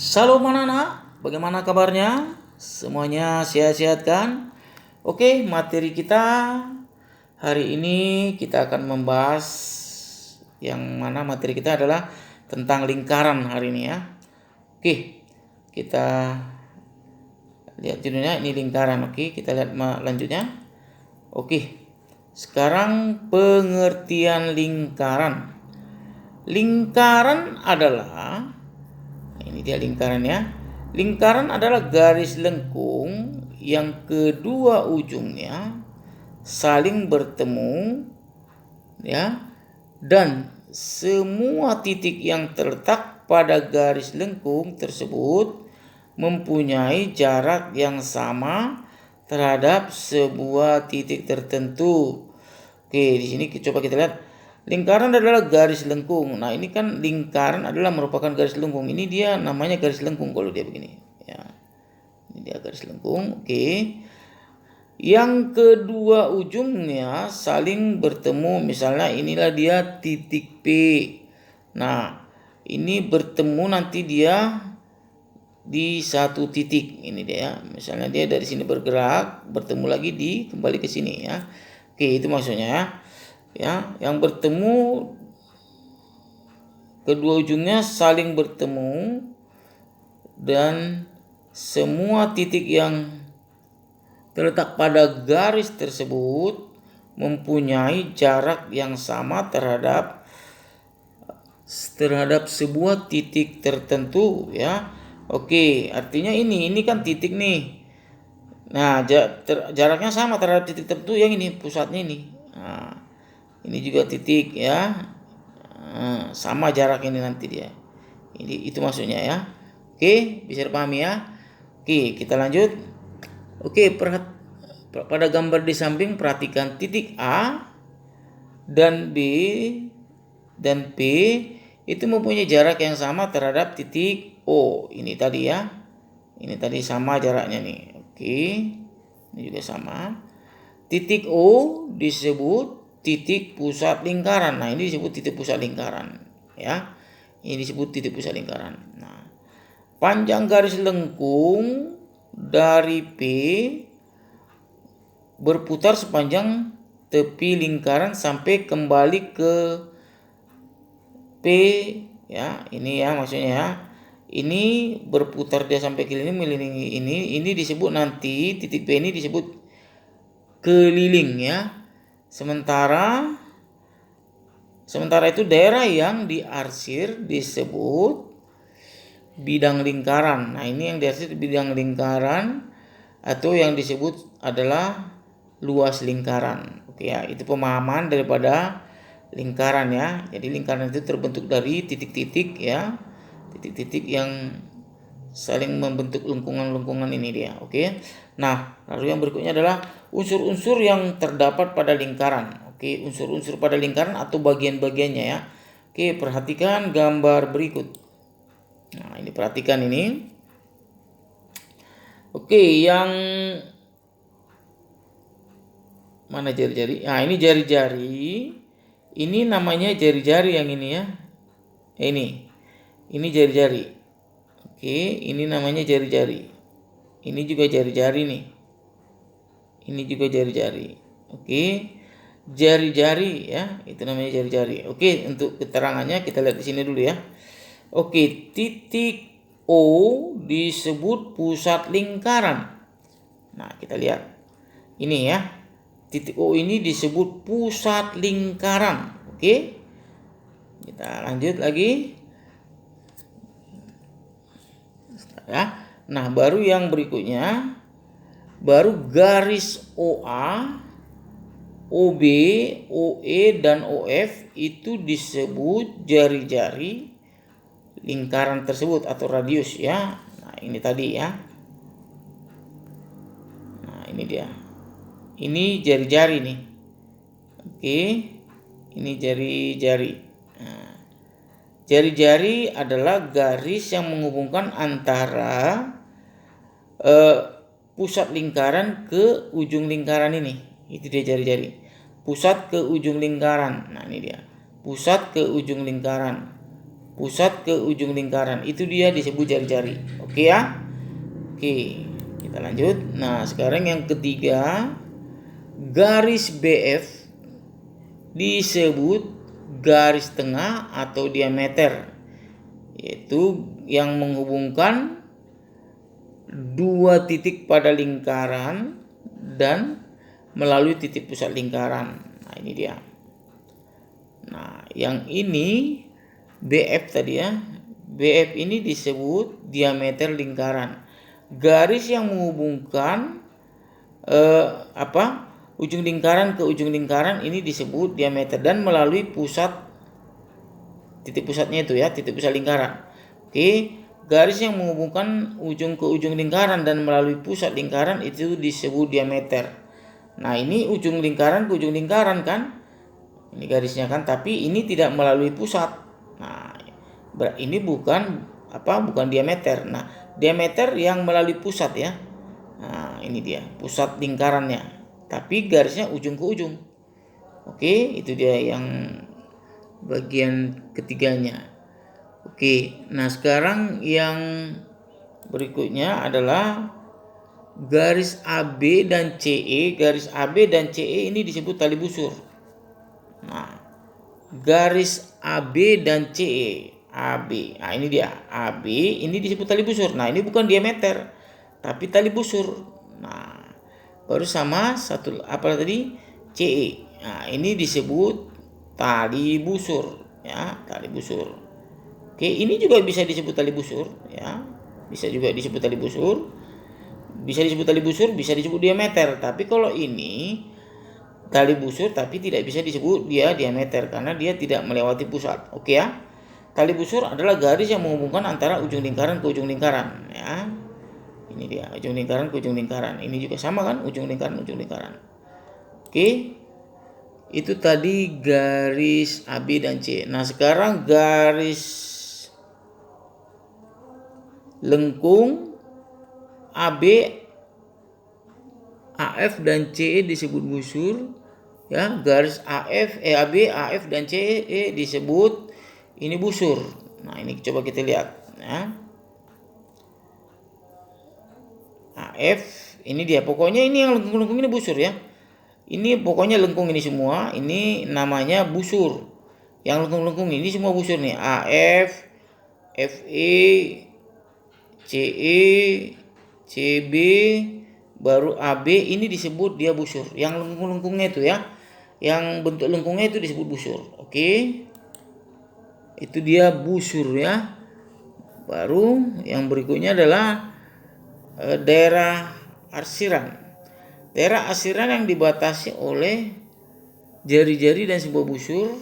Shalom anak-anak, bagaimana kabarnya? Semuanya sehat-sehat kan? Oke, materi kita hari ini kita akan membahas yang mana materi kita adalah tentang lingkaran hari ini ya. Oke, kita lihat judulnya ini lingkaran. Oke, kita lihat lanjutnya. Oke, sekarang pengertian lingkaran. Lingkaran adalah ini dia lingkarannya. Lingkaran adalah garis lengkung yang kedua ujungnya saling bertemu ya, dan semua titik yang terletak pada garis lengkung tersebut mempunyai jarak yang sama terhadap sebuah titik tertentu. Oke, di sini coba kita lihat. Lingkaran adalah garis lengkung. Nah, ini kan lingkaran adalah merupakan garis lengkung. Ini dia namanya garis lengkung kalau dia begini. Ya, ini dia garis lengkung. Oke. Yang kedua ujungnya saling bertemu. Misalnya inilah dia titik P. Nah, ini bertemu nanti dia di satu titik. Ini dia ya. Misalnya dia dari sini bergerak, bertemu lagi kembali ke sini ya. Oke, itu maksudnya ya. Ya, yang bertemu kedua ujungnya saling bertemu dan semua titik yang terletak pada garis tersebut mempunyai jarak yang sama terhadap sebuah titik tertentu ya. Oke, artinya ini kan titik nih. Nah, jaraknya sama terhadap titik tertentu yang ini pusatnya ini. Nah, ini juga titik ya. Sama jarak ini nanti dia. Itu maksudnya ya. Oke, bisa dipahami ya. Oke, kita lanjut. Oke, pada gambar di samping perhatikan titik A dan B dan P itu mempunyai jarak yang sama terhadap titik O. Ini tadi ya. Ini tadi sama jaraknya nih. Oke. Ini juga sama. Titik O disebut titik pusat lingkaran. Nah, ini disebut titik pusat lingkaran ya. Ini disebut titik pusat lingkaran. Nah, panjang garis lengkung dari P berputar sepanjang tepi lingkaran sampai kembali ke P ya. Ini ya maksudnya ya. Ini berputar dia sampai keliling ini disebut nanti titik P ini disebut keliling ya. Sementara itu daerah yang diarsir disebut bidang lingkaran. Nah, ini yang diarsir bidang lingkaran atau yang disebut adalah luas lingkaran. Oke ya, itu pemahaman daripada lingkaran ya. Jadi lingkaran itu terbentuk dari titik-titik ya. Titik-titik yang saling membentuk lengkungan-lengkungan ini dia. Oke. Nah, lalu yang berikutnya adalah unsur-unsur yang terdapat pada lingkaran. Oke, unsur-unsur pada lingkaran atau bagian-bagiannya ya. Oke, perhatikan gambar berikut. Nah, ini perhatikan ini. Oke, yang mana jari-jari? Nah, ini jari-jari. Ini namanya jari-jari yang ini ya. Ini jari-jari. Oke, ini namanya jari-jari. Ini juga jari-jari nih. Ini juga jari-jari. Oke. Jari-jari ya, itu namanya jari-jari. Oke, untuk keterangannya kita lihat di sini dulu ya. Oke, titik O disebut pusat lingkaran. Nah, kita lihat. Ini ya. Titik O ini disebut pusat lingkaran. Oke. Kita lanjut lagi. Ya. Nah, baru yang berikutnya baru garis OA, OB, OE dan OF itu disebut jari-jari lingkaran tersebut atau radius ya. Nah, ini tadi ya. Nah, ini dia. Ini jari-jari nih. Oke. Ini jari-jari. Jari-jari adalah garis yang menghubungkan antara pusat lingkaran ke ujung lingkaran ini. Itu dia jari-jari. Pusat ke ujung lingkaran. Nah, ini dia. Pusat ke ujung lingkaran. pusat ke ujung lingkaran. Itu dia disebut jari-jari. Oke ya? Oke, kita lanjut. Nah, sekarang yang ketiga, garis BF disebut garis tengah atau diameter, yaitu yang menghubungkan dua titik pada lingkaran dan melalui titik pusat lingkaran. Nah, ini dia. Nah, yang ini BF tadi ya. BF ini disebut diameter lingkaran. Garis yang menghubungkan ujung lingkaran ke ujung lingkaran ini disebut diameter, dan melalui pusat, titik pusatnya itu ya, titik pusat lingkaran. Oke, garis yang menghubungkan ujung ke ujung lingkaran dan melalui pusat lingkaran itu disebut diameter. Nah, ini ujung lingkaran ke ujung lingkaran kan, ini garisnya kan, tapi ini tidak melalui pusat. Nah, ini bukan diameter. Nah, diameter yang melalui pusat ya. Nah, ini dia pusat lingkarannya, tapi garisnya ujung ke ujung. Oke, itu dia yang bagian ketiganya. Oke, nah sekarang yang berikutnya adalah garis AB dan CE. Garis AB dan CE ini disebut tali busur. Nah, garis AB dan CE, AB. Nah, ini dia. AB ini disebut tali busur. Nah, ini bukan diameter, tapi tali busur. Nah, baru sama satu apa tadi? CE. Nah, ini disebut tali busur ya, tali busur. Oke, ini juga bisa disebut tali busur ya. Bisa juga disebut tali busur. Bisa disebut tali busur, bisa disebut diameter. Tapi kalau ini tali busur tapi tidak bisa disebut dia diameter karena dia tidak melewati pusat. Oke ya. Tali busur adalah garis yang menghubungkan antara ujung lingkaran ke ujung lingkaran ya. Ini dia, ujung lingkaran ke ujung lingkaran. Ini juga sama kan, ujung lingkaran. Oke. Itu tadi garis AB dan C. Nah, sekarang garis lengkung AB, AF dan CE disebut busur ya. Garis AB, AF dan CE disebut ini busur. Nah, ini coba kita lihat ya. AF ini dia, pokoknya ini yang lengkung-lengkung ini busur ya. Ini pokoknya lengkung ini semua, ini namanya busur. Yang lengkung-lengkung ini semua busur nih. AF, FE, CE, CB, baru AB, ini disebut dia busur. Yang lengkung-lengkungnya itu ya, yang bentuk lengkungnya itu disebut busur. Oke, itu dia busur ya. Baru yang berikutnya adalah daerah arsiran. Daerah arsiran yang dibatasi oleh jari-jari dan sebuah busur.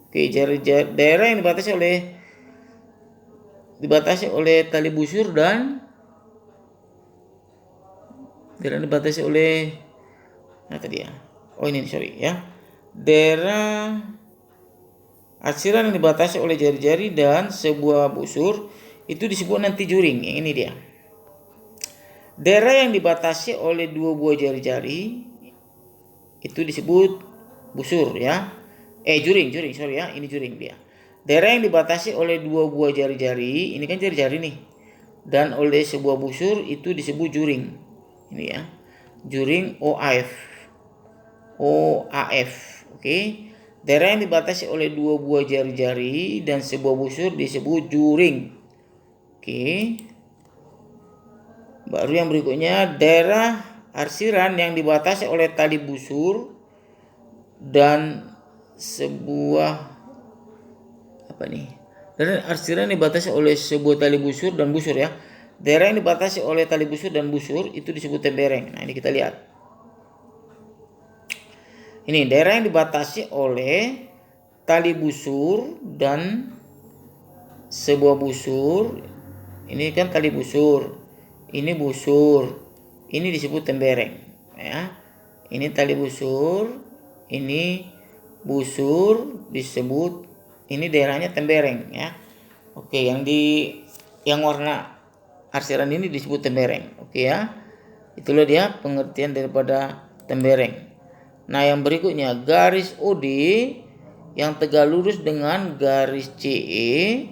Oke, daerah yang dibatasi oleh tali busur dan dibatasi oleh daerah arsiran yang dibatasi oleh jari-jari dan sebuah busur itu disebut nanti juring. Yang ini dia. Daerah yang dibatasi oleh dua buah jari-jari itu disebut busur ya. Juring ya, ini juring dia. Daerah yang dibatasi oleh dua buah jari-jari, ini kan jari-jari nih, dan oleh sebuah busur itu disebut juring. Ini ya, juring OAF. Oke. Daerah yang dibatasi oleh dua buah jari-jari dan sebuah busur disebut juring. Oke. Baru yang berikutnya, daerah arsiran yang dibatasi oleh tali busur dan sebuah daerah arsiran dibatasi oleh sebuah tali busur dan busur ya. Daerah yang dibatasi oleh tali busur dan busur itu disebut tembereng. Nah, ini kita lihat. Ini daerah yang dibatasi oleh tali busur dan sebuah busur. Ini kan tali busur. Ini busur. Ini disebut tembereng ya. Ini tali busur, ini busur disebut, ini daerahnya tembereng ya. Oke, yang warna arsiran ini disebut tembereng. Oke ya. Itulah dia pengertian daripada tembereng. Nah, yang berikutnya garis OD yang tegak lurus dengan garis CE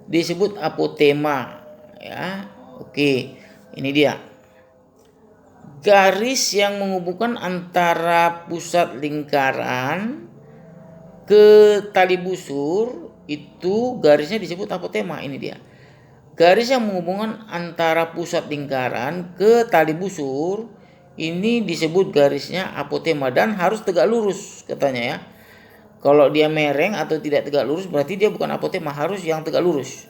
disebut apotema ya. Oke, ini dia. Garis yang menghubungkan antara pusat lingkaran ke tali busur itu garisnya disebut apotema. Ini dia. Garis yang menghubungkan antara pusat lingkaran ke tali busur ini disebut garisnya apotema dan harus tegak lurus katanya ya. Kalau dia mereng atau tidak tegak lurus berarti dia bukan apotema, harus yang tegak lurus.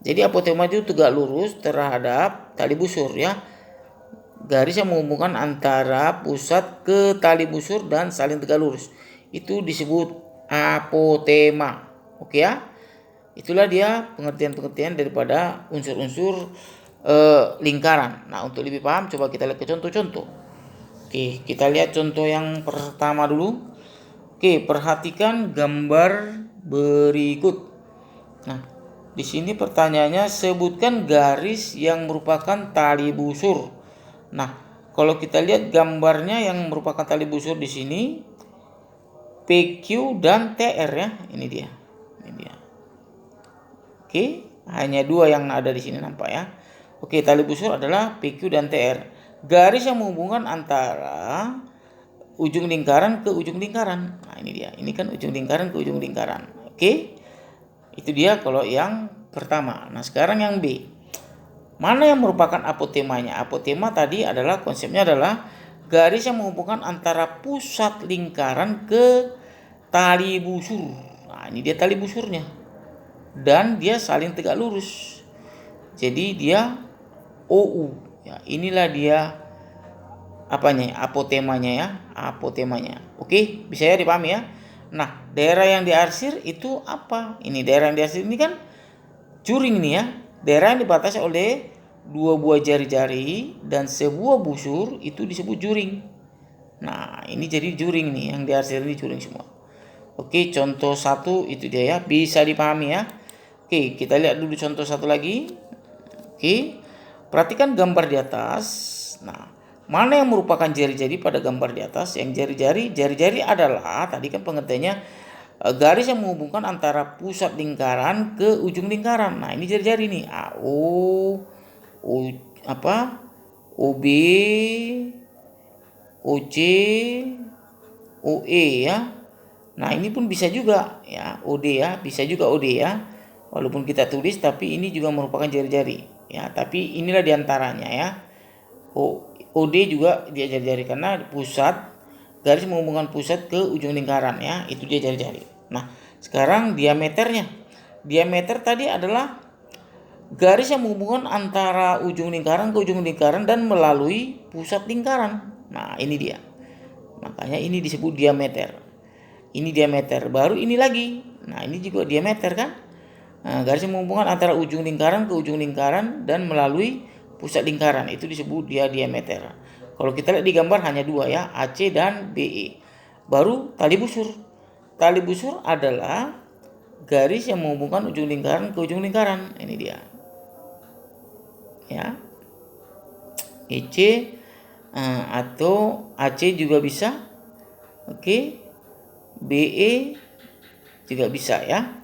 Jadi apotema itu tegak lurus terhadap tali busur ya. Garis yang menghubungkan antara pusat ke tali busur dan saling tegak lurus itu disebut apotema. Oke ya. Itulah dia pengertian-pengertian daripada unsur-unsur lingkaran. Nah, untuk lebih paham coba kita lihat ke contoh-contoh. Oke, kita lihat contoh yang pertama dulu. Oke, perhatikan gambar berikut. Nah, di sini pertanyaannya sebutkan garis yang merupakan tali busur. Nah, kalau kita lihat gambarnya yang merupakan tali busur di sini PQ dan TR ya. Ini dia. Oke, hanya dua yang ada di sini nampak ya. Oke, tali busur adalah PQ dan TR. Garis yang menghubungkan antara ujung lingkaran ke ujung lingkaran. Nah, ini dia. Ini kan ujung lingkaran ke ujung lingkaran. Oke. Itu dia kalau yang pertama. Nah, sekarang yang B. Mana yang merupakan apotemanya? Apotema tadi adalah konsepnya adalah garis yang menghubungkan antara pusat lingkaran ke tali busur. Nah, ini dia tali busurnya. Dan dia saling tegak lurus. Jadi dia OU. Ya, inilah dia apanya? Apotemanya ya, apotemanya. Oke, bisa ya dipahami ya. Nah, daerah yang diarsir itu apa? Ini daerah yang diarsir ini kan juring nih ya. Daerah yang dibatasi oleh dua buah jari-jari dan sebuah busur itu disebut juring. Nah, ini jadi juring nih, yang diarsir ini juring semua. Oke, contoh satu itu dia ya, bisa dipahami ya. Oke, kita lihat dulu contoh satu lagi. Oke, perhatikan gambar di atas. Nah, mana yang merupakan jari-jari pada gambar di atas? Yang jari-jari adalah tadi kan pengertiannya garis yang menghubungkan antara pusat lingkaran ke ujung lingkaran. Nah, ini jari-jari nih. OB, OC, OE ya. Nah, ini pun bisa juga ya, OD ya, bisa juga OD ya. Walaupun kita tulis tapi ini juga merupakan jari-jari ya, tapi inilah diantaranya ya. OD juga dia jari-jari karena pusat, garis menghubungkan pusat ke ujung lingkaran ya, itu dia jari-jari. Nah, sekarang diameternya. Diameter tadi adalah garis yang menghubungkan antara ujung lingkaran ke ujung lingkaran dan melalui pusat lingkaran. Nah, ini dia. Makanya ini disebut diameter. Ini diameter, baru ini lagi. Nah, ini juga diameter kan? Nah, garis yang menghubungkan antara ujung lingkaran ke ujung lingkaran dan melalui pusat lingkaran itu disebut dia diameter. Kalau kita lihat di gambar hanya dua ya, AC dan BE. Baru tali busur. Tali busur adalah garis yang menghubungkan ujung lingkaran ke ujung lingkaran. Ini dia. Ya. EC atau AC juga bisa. Oke. BE juga bisa ya.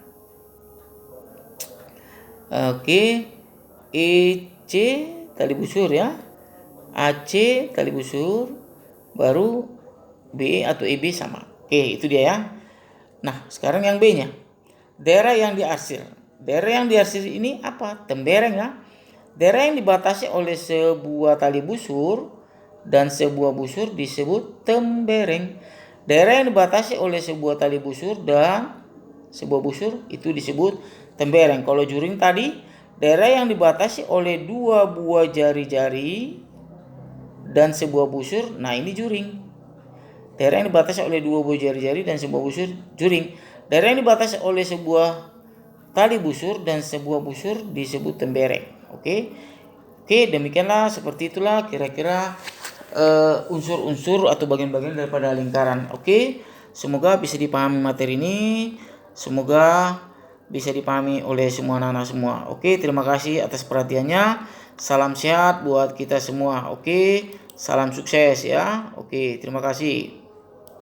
Oke, EC tali busur ya, AC tali busur, baru BE atau EB sama. Oke, itu dia ya. Nah, sekarang yang B-nya. Daerah yang diarsir. Daerah yang diarsir ini apa? Tembereng ya. Daerah yang dibatasi oleh sebuah tali busur dan sebuah busur disebut tembereng. Daerah yang dibatasi oleh sebuah tali busur dan sebuah busur itu disebut tembereng. Kalau juring tadi, daerah yang dibatasi oleh dua buah jari-jari dan sebuah busur, nah ini juring. Daerah yang dibatasi oleh dua buah jari-jari dan sebuah busur, juring. Daerah yang dibatasi oleh sebuah tali busur dan sebuah busur disebut tembereng. Oke, demikianlah, seperti itulah kira-kira unsur-unsur atau bagian-bagian daripada lingkaran. Oke, semoga bisa dipahami materi ini. Semoga bisa dipahami oleh semua anak-anak semua. Oke, terima kasih atas perhatiannya. Salam sehat buat kita semua. Oke, salam sukses ya. Oke, terima kasih.